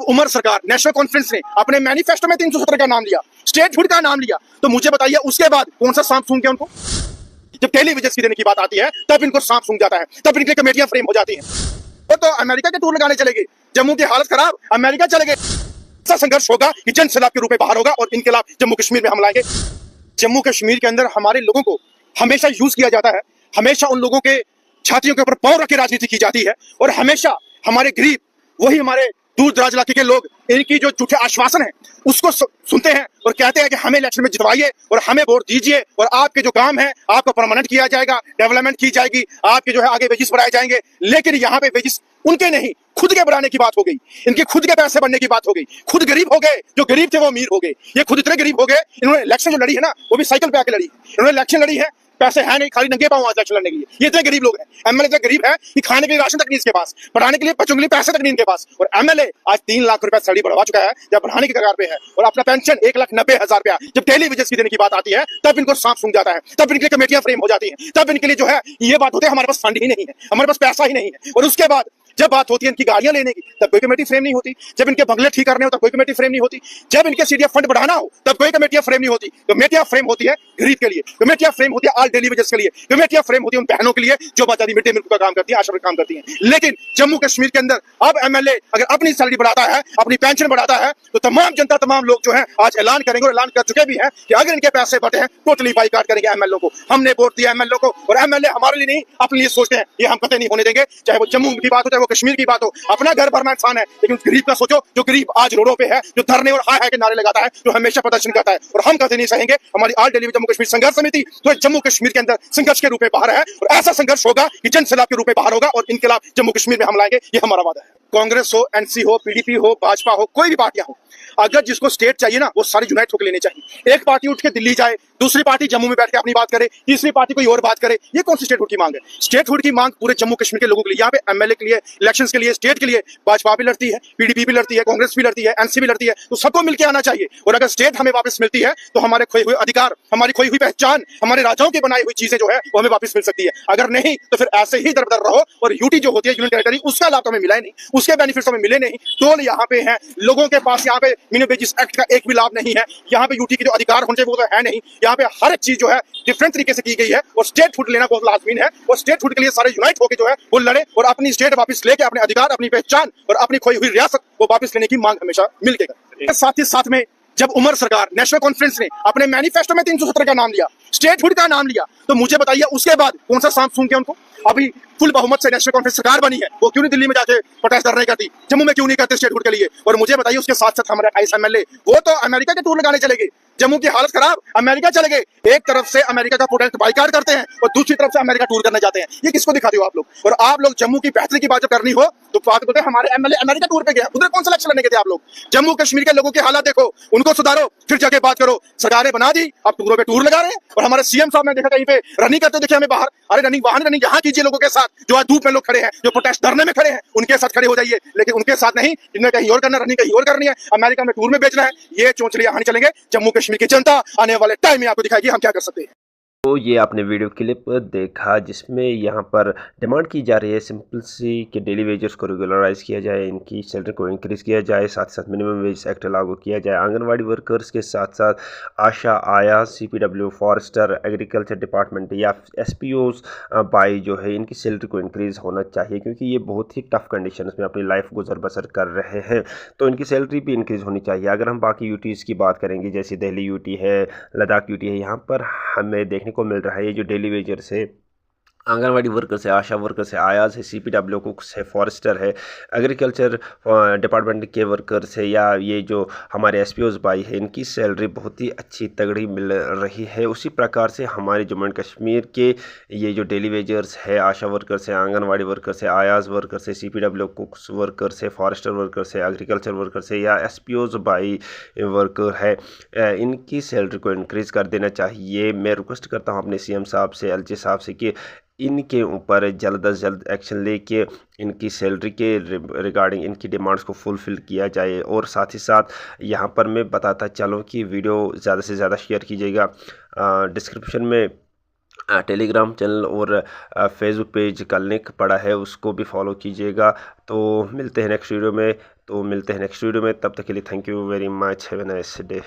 उमर सरकार national conference ने अपने मैनिफेस्टो में 370 का नाम लिया, स्टेटहुड का नाम लिया, तो मुझे बताइए उसके बाद कौन सा सांप सूंघ गया उनको? जब टेलीविजन की देने की बात आती है तब इनको सांप सूंघ जाता है, तब इनकी कमेटियां फ्रेम हो जाती हैं। वो तो अमेरिका के टूर लगाने चले गए, जम्मू की हालत खराब, अमेरिका चले गए। ऐसा संघर्ष होगा कि जन सैलाब के रूप में बाहर होगा और इनके खिलाफ जम्मू कश्मीर में हम लाएंगे। जम्मू कश्मीर के अंदर हमारे लोगों को हमेशा यूज किया जाता है, हमेशा उन लोगों के छातियों के ऊपर पांव रख के राजनीति की जाती है और हमेशा हमारे गरीब, वही हमारे दूर दराज इलाके के लोग इनकी जो झूठे आश्वासन है उसको सुनते हैं और कहते हैं कि हमें इलेक्शन में जितवाइए और हमें वोट दीजिए और आपके जो काम है आपको परमानेंट किया जाएगा, डेवलपमेंट की जाएगी, आपके जो है आगे वेजिस बढ़ाए जाएंगे। लेकिन यहाँ पे वेजिस उनके नहीं, खुद के बढ़ाने की बात हो गई, इनके खुद के पैसे बढ़ने की बात हो गई। खुद गरीब हो गए, जो गरीब थे वो अमीर हो गए। ये खुद इतने गरीब हो गए, इन्होंने इलेक्शन जो लड़ी है ना वो भी साइकिल पे आके लड़ी। इन्होंने इलेक्शन लड़ी है, पैसे है नहीं, खाली नंगे पांव इलेक्शन लड़ने के लिए। ये इतने गरीब लोग हैं, एमएलए इतने गरीब है कि खाने के लिए राशन तक नहीं इसके पास, पढ़ाने के लिए बच्चों के लिए पैसे तक नहीं इनके पास। और एमएलए आज 3 लाख रुपए सैलरी बढ़वा चुका है, जब बढ़ाने की कगार पे है, और अपना पेंशन 1,90,000 रुपया जब टेलीविजन की देने की बात आती है तब इनको सांप सूंघ जाता है, तब इनकी कमेटियां फ्रेम हो जाती हैं, तब इनके लिए जो है ये बात होती है हमारे पास फंड ही नहीं है, हमारे पास पैसा ही नहीं है। और उसके बाद जब बात होती है इनकी गाड़ियां लेने की तब कोई कमेटी फ्रेम नहीं होती, जब इनके बंगले ठीक करने हो तब कोई कमेटी फ्रेम नहीं होती, जब इनके सीडीएफ फंड बढ़ाना हो तब कोई कमेटियां फ्रेम नहीं होती। कमेटियां फ्रेम होती है गरीब के लिए, कमेटियां फ्रेम होती है ऑल डेली वेजेस के लिए, कमेटियां फ्रेम होती है उन बहनों के लिए जो बेचारी मिड डे मील का काम करती है, आशा का काम करती है। लेकिन जम्मू कश्मीर के अंदर अब एमएलए अगर अपनी सैलरी बढ़ाता है, अपनी पेंशन बढ़ाता है, तो तमाम जनता, तमाम लोग जो है आज ऐलान करेंगे और ऐलान कर चुके भी हैं कि अगर इनके पैसे बढ़े हैं टोटली बाइकाट करेंगे एमएलए को। हमने वोट दिया एमएलए को और एमएलए हमारे लिए नहीं अपने लिए सोचते हैं, ये हम कतई नहीं होने देंगे। चाहे वो जम्मू की बात हो, चाहे वो कश्मीर की बात हो, अपना घर भरना इंसान है, लेकिन उस गरीब का सोचो जो गरीब आज रोडों पे है, जो धरने और हाय हाय के नारे लगाता है, जो हमेशा प्रदर्शन करता है। और हम कतई नहीं सहेंगे। हमारी ऑल डेली जम्मू कश्मीर संघर्ष समिति तो जम्मू कश्मीर के अंदर संघर्ष के रूप में बाहर है और ऐसा संघर्ष होगा कि जन सैलाब के रूप में बाहर होगा और इनके खिलाफ जम्मू कश्मीर में हम लाएंगे, ये हमारा वादा है। कांग्रेस हो, एनसी हो, पीडीपी हो, भाजपा हो, कोई भी पार्टियां हो, अगर जिसको स्टेट चाहिए ना वो सारी यूनाइट होकर लेनी चाहिए। एक पार्टी उठ के दिल्ली जाए, दूसरी पार्टी जम्मू में बैठ के अपनी बात करे, तीसरी पार्टी कोई और बात करे, ये कौन सी स्टेटहुड की मांग है? स्टेटहुड की मांग पूरे जम्मू कश्मीर के लोगों के लिए, यहाँ पे एमएलए के लिए, इलेक्शंस के लिए, स्टेट के लिए भाजपा भी लड़ती है, पीडीपी भी लड़ती है, कांग्रेस भी लड़ती है, एनसी भी लड़ती है, तो सबको मिलकर आना चाहिए। और अगर स्टेट हमें वापस मिलती है तो हमारे खोए हुए अधिकार, हमारी खोई हुई पहचान, हमारे राजाओं की बनाई हुई चीजें जो है वो हमें वापस मिल सकती है। अगर नहीं तो फिर ऐसे ही दर रहो और यूटी जो होती है यूनियन टेरिटरी, उसका लाभ तो हमें मिला ही नहीं, उसके बेनिफिट्स हमें मिले नहीं। तो यहाँ पे है लोगों के पास, यहाँ पे मिनिमम वेजेस एक्ट का एक भी लाभ नहीं है, यहाँ पे यूटी के जो अधिकार होने चाहिए वो तो है नहीं। यहाँ पे हर एक चीज जो है डिफरेंट तरीके से की गई है और स्टेटहुड लेना बहुत लाजमी है और स्टेटहुड के लिए सारे यूनाइट होकर जो है वो लड़े और अपनी स्टेट वापस लेके अपने अधिकार, अपनी पहचान और अपनी खोई हुई रियासत वो वापस लेने की मांग हमेशा मिलकर करें। साथ ही साथ में जब उमर सरकार नेशनल कॉन्फ्रेंस ने अपने मैनिफेस्टो में 370 का नाम लिया, स्टेटहुड का नाम लिया, तो मुझे बताइए उसके बाद कौन सा सांप सूंघ गया उनको? अभी फुल बहुमत से नेशनल कॉन्फ्रेंस सरकार बनी है, वो क्यों नहीं दिल्ली में जाके प्रोटेस्ट करने करती, जम्मू में क्यों नहीं करते स्टेटहुड के लिए? और मुझे बताइए उसके साथ साथ हमारे 28 एमएलए वो तो अमेरिका के टूर लगाने चले गए, जम्मू की हालत खराब, अमेरिका चले गए। एक तरफ से अमेरिका का प्रोटेस्ट बाइकाट करते हैं और दूसरी तरफ से अमेरिका टूर करने जाते हैं, ये किसको दिखाते हो आप लोग? और आप लोग जम्मू की बेहतरी की बात जब करनी हो तो बात बोलते हैं हमारे एमएलए अमेरिका टूर पे गया, उधर कौन सा इलेक्शन लड़ने गए थे आप लोग? जम्मू कश्मीर के लोगों की हालत देखो, उनको सुधारो, फिर जाके बात करो। सरकारें बना दी, अब टूरों पे टूर लगा रहे हैं और हमारे सीएम साहब ने देखा कहीं पे रनिंग करते देखे हमें बाहर। अरे रनिंग वहां रनिंग यहाँ कीजिए लोगों के साथ, जो आज धूप में लोग खड़े हैं, जो प्रोटेस्ट धरने में खड़े हैं, उनके साथ खड़े हो जाइए, लेकिन उनके साथ नहीं, जिनमें कहीं और करना, रनिंग कहीं और करनी है, अमेरिका में टूर में बेचना है, ये चोंचले यहाँ नहीं चलेंगे। जम्मू कश्मीर की जनता आने वाले टाइम में आपको दिखाएगी हम क्या कर सकते हैं। तो ये आपने वीडियो क्लिप देखा जिसमें यहाँ पर डिमांड की जा रही है सिंपल सी कि डेली वेजेस को रेगुलराइज किया जाए, इनकी सैलरी को इंक्रीज़ किया जाए, साथ ही साथ मिनिमम वेज एक्ट लागू किया जाए। आंगनवाड़ी वर्कर्स के साथ साथ आशा, आया, सीपीडब्ल्यू, फॉरेस्टर, एग्रीकल्चर डिपार्टमेंट या एसपीओज बाई जो है इनकी सैलरी को इंक्रीज़ होना चाहिए, क्योंकि ये बहुत ही टफ कंडीशन में अपनी लाइफ गुजर बसर कर रहे हैं, तो इनकी सैलरी भी इंक्रीज़ होनी चाहिए। अगर हम बाकी यूटीज़ की बात करेंगे, जैसे दिल्ली यूटी है, लद्दाख यूटी है, यहाँ पर हमें देखने को मिल रहा है ये जो डेली वेजर से आंगनवाड़ी वर्कर्स है, आशा वर्कर्स है, आयाज है, सीपीडब्ल्यू कुक्स है, फॉरेस्टर है, एग्रीकल्चर डिपार्टमेंट के वर्कर्स है या ये जो हमारे एसपीओज भाई है, इनकी सैलरी बहुत ही अच्छी तगड़ी मिल रही है। उसी प्रकार से हमारे जम्मू एंड कश्मीर के ये जो डेली वेजर्स है, आशा वर्कर्स है, आंगनवाड़ी वर्कर्स है, आयाज वर्कर्स है, सीपीडब्ल्यू कुक्स वर्कर्स है, फॉरेस्टर वर्कर्स है, एग्रीकल्चर वर्कर्स है या एसपीओज भाई वर्कर है, इनकी सैलरी को इंक्रीज़ कर देना चाहिए। मैं रिक्वेस्ट करता हूँ अपने सीएम साहब से, एलजी साहब से कि इनके ऊपर जल्द अज जल्द एक्शन लेके इनकी सैलरी के रिगार्डिंग इनकी डिमांड्स को फुलफ़िल किया जाए। और साथ ही साथ यहाँ पर मैं बताता चलूँ कि वीडियो ज़्यादा से ज़्यादा शेयर कीजिएगा। डिस्क्रिप्शन में टेलीग्राम चैनल और फेसबुक पेज का लिंक पड़ा है, उसको भी फॉलो कीजिएगा। तो मिलते हैं नेक्स्ट वीडियो में, तब तक के लिए thank you very much, have a nice day.